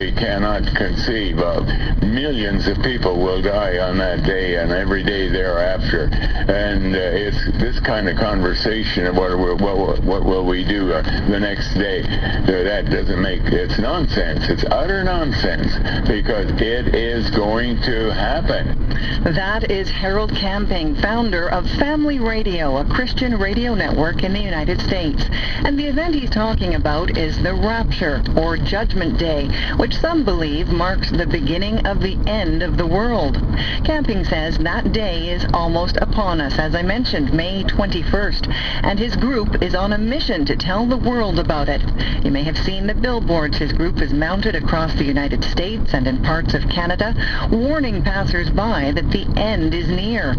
We cannot conceive of. Millions of people will die on that day and every day thereafter. And it's this kind of conversation of what will we do the next day. That doesn't make, it's nonsense. It's utter nonsense because it is going to happen. That is Harold Camping, founder of Family Radio, a Christian radio network in the United States. And the event he's talking about is the Rapture, or Judgment Day, which some believe marks the beginning of the end of the world. Camping says that day is almost upon us, as I mentioned, May 21st, and his group is on a mission to tell the world about it. You may have seen the billboards his group has mounted across the United States and in parts of Canada, warning passers-by that the end is near.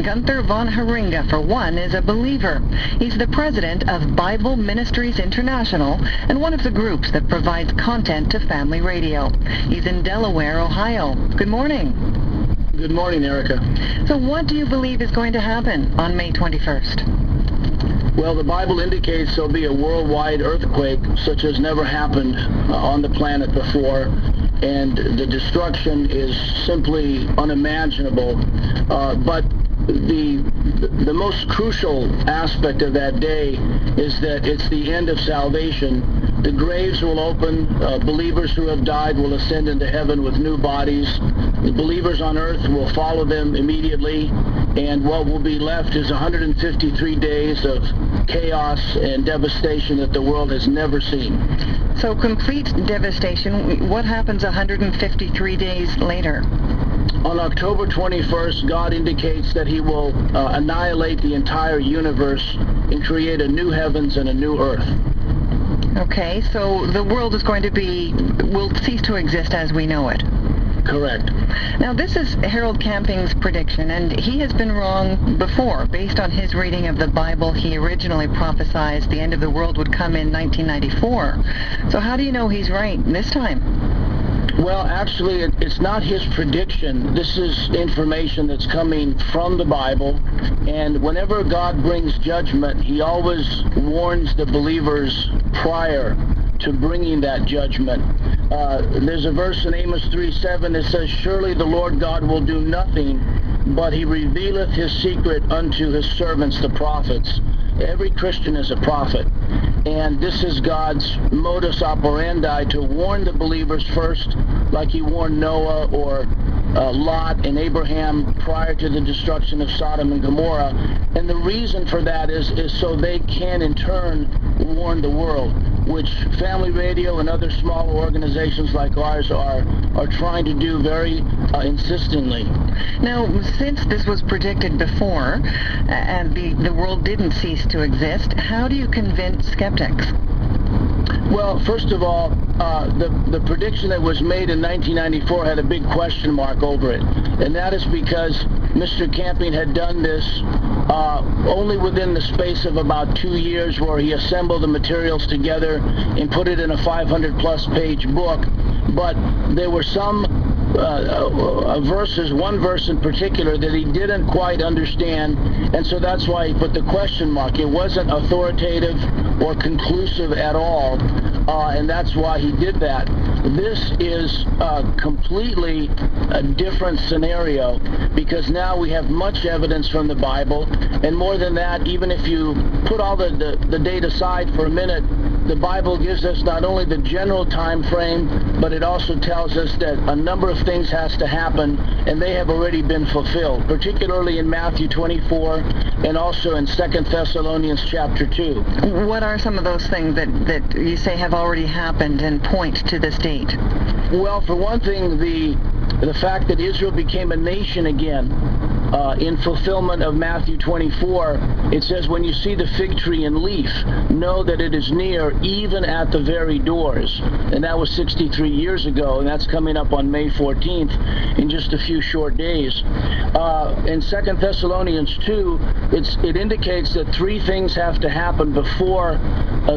Gunther von Haringa, for one, is a believer. He's the president of Bible Ministries International and one of the groups that provides content to Family Radio. He's in Delaware, Ohio. Good morning. Good morning, Erica. So what do you believe is going to happen on May 21st? Well, the Bible indicates there'll be a worldwide earthquake such as never happened on the planet before, and the destruction is simply unimaginable. But the most crucial aspect of that day is that it's the end of salvation. The graves will open. Believers who have died will ascend into heaven with new bodies. The believers on earth will follow them immediately, and what will be left is 153 days of chaos and devastation that the world has never seen. So complete devastation. What happens 153 days later? On October 21st, God indicates that he will annihilate the entire universe and create a new heavens and a new earth. Okay, so the world will cease to exist as we know it. Correct. Now, this is Harold Camping's prediction, and he has been wrong before. Based on his reading of the Bible, he originally prophesied the end of the world would come in 1994. So how do you know he's right this time? Well, actually, it's not his prediction. This is information that's coming from the Bible. And whenever God brings judgment, he always warns the believers prior to bringing that judgment. There's a verse in Amos 3:7 that says, "Surely the Lord God will do nothing, but he revealeth his secret unto his servants, the prophets." Every Christian is a prophet. And this is God's modus operandi, to warn the believers first, like he warned Noah or Lot and Abraham prior to the destruction of Sodom and Gomorrah. And the reason for that is so they can in turn warn the world, which Family Radio and other smaller organizations like ours are trying to do very insistently. Now, since this was predicted before and the world didn't cease to exist, how do you convince skeptics? Well, first of all, the prediction that was made in 1994 had a big question mark over it, and that is because Mr. Camping had done this only within the space of about 2 years, where he assembled the materials together and put it in a 500-plus page book. But there were some verses, one verse in particular, that he didn't quite understand, and so that's why he put the question mark. It wasn't authoritative or conclusive at all, and that's why he did that. This is completely a different scenario, because now we have much evidence from the Bible, and more than that, even if you put all the date aside for a minute, the Bible gives us not only the general time frame, but it also tells us that a number of things has to happen, and they have already been fulfilled, particularly in Matthew 24 and also in 2 Thessalonians chapter 2. What are some of those things that you say have already happened and point to this date? Well, for one thing, the fact that Israel became a nation again, in fulfillment of Matthew 24, it says, "When you see the fig tree in leaf, know that it is near, even at the very doors." And that was 63 years ago, and that's coming up on May 14th in just a few short days. In 2 Thessalonians 2, it indicates that three things have to happen before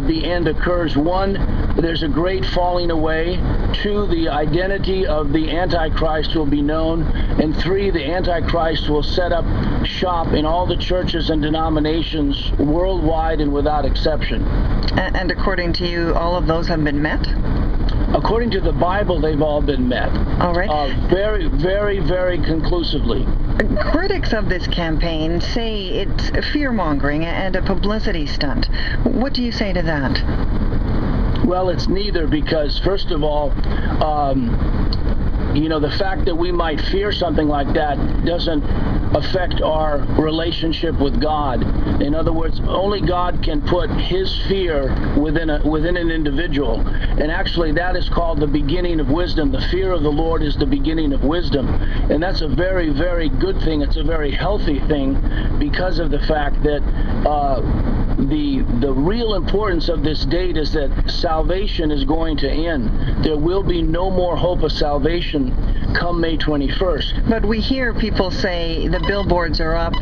the end occurs. One, there's a great falling away. Two, the identity of the Antichrist will be known. And three, the Antichrist will set up shop in all the churches and denominations worldwide and without exception. And according to you, all of those have been met? According to the Bible, they've all been met. All right. Very, very, very conclusively. Critics of this campaign say it's fear-mongering and a publicity stunt. What do you say to that? Well, it's neither, because first of all, the fact that we might fear something like that doesn't affect our relationship with God. In other words, only God can put his fear within an individual. And actually, that is called the beginning of wisdom. The fear of the Lord is the beginning of wisdom. And that's a very, very good thing. It's a very healthy thing, because of the fact that the real importance of this date is that salvation is going to end. There will be no more hope of salvation come May 21st. But we hear people say the billboards are up,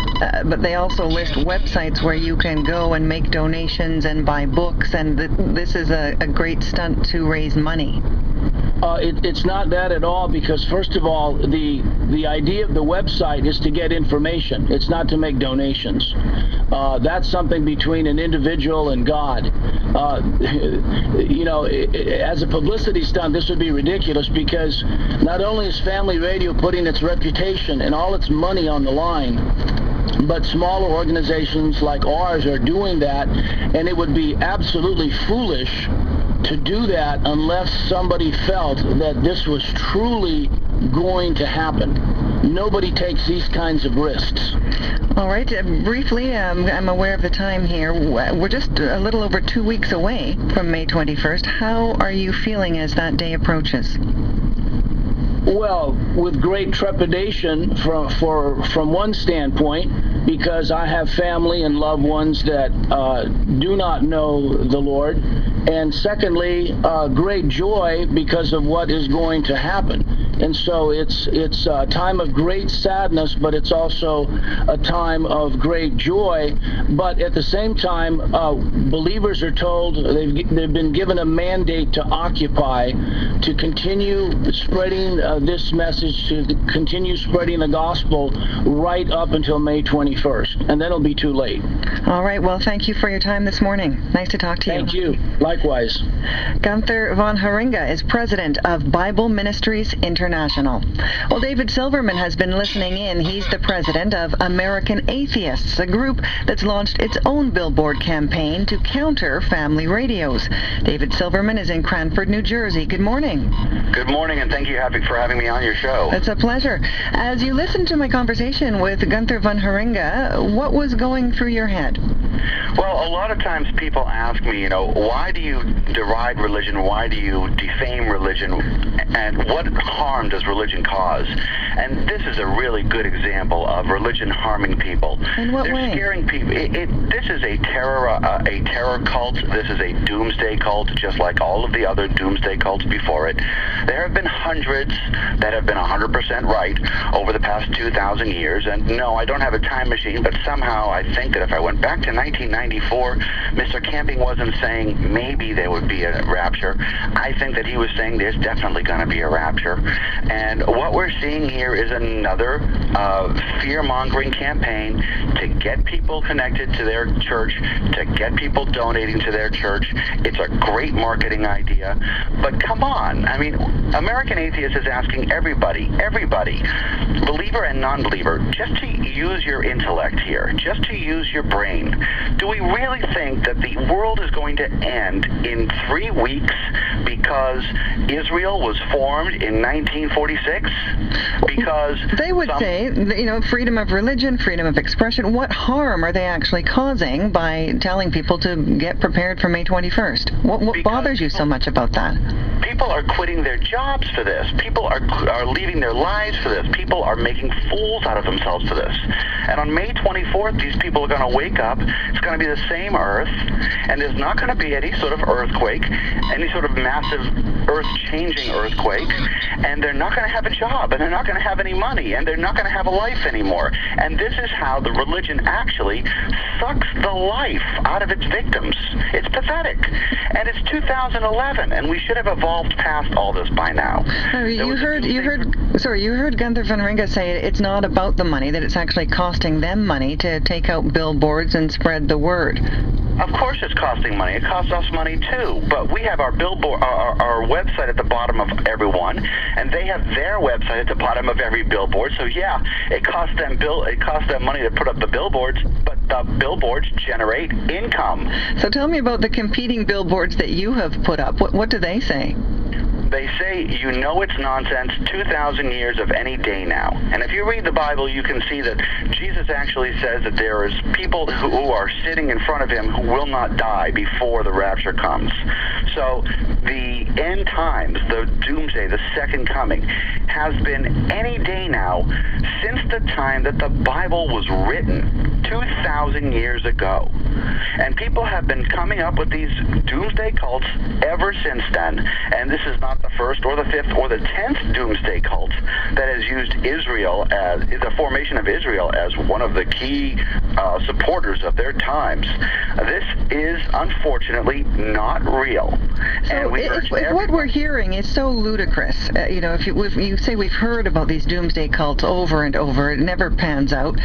but they also list websites where you can go and make donations and buy books, and this is a great stunt to raise money. It's not that at all, because first of all, the idea of the website is to get information. It's not to make donations. That's something between an individual and God. As a publicity stunt, this would be ridiculous, because not only is Family Radio putting its reputation and all its money on the line, but smaller organizations like ours are doing that, and it would be absolutely foolish to do that unless somebody felt that this was truly going to happen. Nobody takes these kinds of risks. All right. Briefly, I'm aware of the time here. We're just a little over 2 weeks away from May 21st. How are you feeling as that day approaches? Well, with great trepidation from one standpoint, because I have family and loved ones that do not know the Lord, and secondly, great joy because of what is going to happen. And so it's a time of great sadness, but it's also a time of great joy. But at the same time, believers are told they've been given a mandate to occupy, to continue spreading this message, to continue spreading the gospel right up until May 21st. And then it'll be too late. All right. Well, thank you for your time this morning. Nice to talk to you. Thank you. Likewise. Gunther von Haringa is president of Bible Ministries International. Well, David Silverman has been listening in. He's the president of American Atheists, a group that's launched its own billboard campaign to counter family radios. David Silverman is in Cranford, New Jersey. Good morning. Good morning, and thank you for having me on your show. It's a pleasure. As you listened to my conversation with Gunther von Haringa, what was going through your head? Well, a lot of times people ask me, why do you deride religion? Why do you defame religion? And what harm does religion cause? And this is a really good example of religion harming people. In what way? They're scaring people. This is a terror cult. This is a doomsday cult, just like all of the other doomsday cults before it. There have been hundreds that have been 100% right over the past 2,000 years. And no, I don't have a time machine, but somehow I think that if I went back to 1994, Mr. Camping wasn't saying maybe there would be a rapture. I think that he was saying there's definitely going to be a rapture. And what we're seeing here is another fear-mongering campaign to get people connected to their church, to get people donating to their church. It's a great marketing idea. But come on. I mean, American Atheist is asking everybody, believer and non-believer, just to use your intellect here, just to use your brain. Do we really think that the world is going to end in 3 weeks because Israel was formed in 1946? Because they would say, freedom of religion, freedom of expression. What harm are they actually causing by telling people to get prepared for May 21st? What bothers you so much about that? People are quitting their jobs for this. People are leaving their lives for this. People are making fools out of themselves for this. And on May 24th, these people are going to wake up. It's going to be the same earth, and there's not going to be any sort of earthquake, any sort of massive earth-changing earthquake. and they're not going to have a job, and they're not going to have any money, and they're not going to have a life anymore. And this is how the religion actually sucks the life out of its victims. It's pathetic. And it's 2011, and we should have evolved past all this by now. You heard Gunther van Ringa say it's not about the money, that it's actually costing them money to take out billboards and spread the word. Of course it's costing money. It costs us money too. But we have our billboard, our website at the bottom of everyone, and they have their website at the bottom of every billboard. So yeah, it costs them money to put up the billboards, but the billboards generate income. So tell me about the competing billboards that you have put up. What do they say? They say, you know it's nonsense, 2,000 years of any day now. And if you read the Bible, you can see that Jesus actually says that there is people who are sitting in front of him who will not die before the rapture comes. So the end times, the doomsday, the second coming, has been any day now since the time that the Bible was written 2,000 years ago. And people have been coming up with these doomsday cults ever since then. And this is not the first or the fifth or the 10th doomsday cult that has used Israel as the formation of Israel as one of the key supporters of their times. This is unfortunately not real. So and if what we're hearing is so ludicrous, if you say we've heard about these doomsday cults over and over, it never pans out,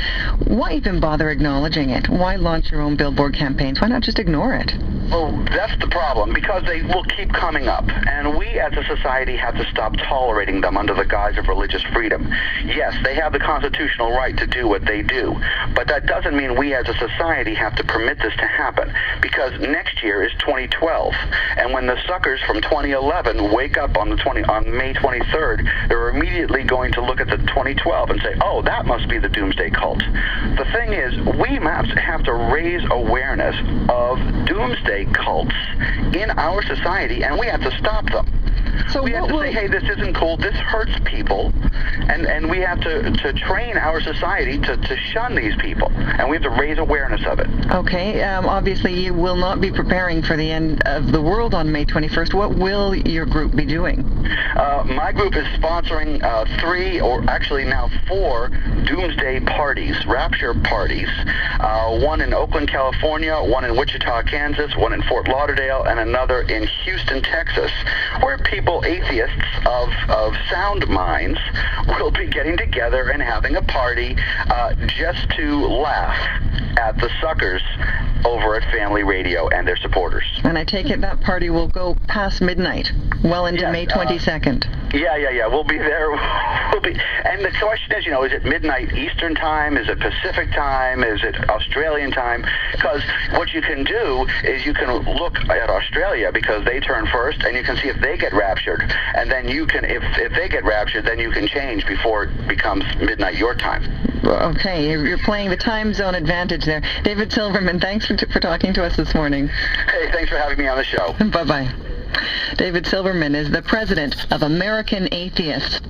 why even bother acknowledging it? Why launch your own billboard campaigns? Why not just ignore it? Well, that's the problem, because they will keep coming up, and we as a society have to stop tolerating them under the guise of religious freedom. Yes, they have the constitutional right to do what they do, but that doesn't mean we as a society have to permit this to happen, because next year is 2012, and when the suckers from 2011 wake up on May 23rd, they're immediately going to look at the 2012 and say, oh, that must be the doomsday cult. The thing is, we have to raise awareness of doomsday cults in our society, and we have to stop them. So we have to say, hey, this isn't cool, this hurts people, and we have to train our society to shun these people, and we have to raise awareness of it. Okay, obviously you will not be preparing for the end of the world on May 21st. What will your group be doing? My group is sponsoring 3, or actually now 4, doomsday parties, rapture parties, one in Oakland, California, one in Wichita, Kansas, one in Fort Lauderdale, and another in Houston, Texas, where people, atheists of sound minds, will be getting together and having a party just to laugh at the suckers over at Family Radio and their supporters. And I take it that party will go past midnight, well into May 22nd. Yeah. We'll be there. And the question is, is it midnight Eastern time? Is it Pacific time? Is it Australian time? Because what you can do is you can look at Australia, because they turn first, and you can see if they get raptured. And then you can, if they get raptured, then you can change before it becomes midnight your time. Okay, you're playing the time zone advantage there. David Silverman, thanks for talking to us this morning. Hey, thanks for having me on the show. Bye-bye. David Silverman is the president of American Atheists.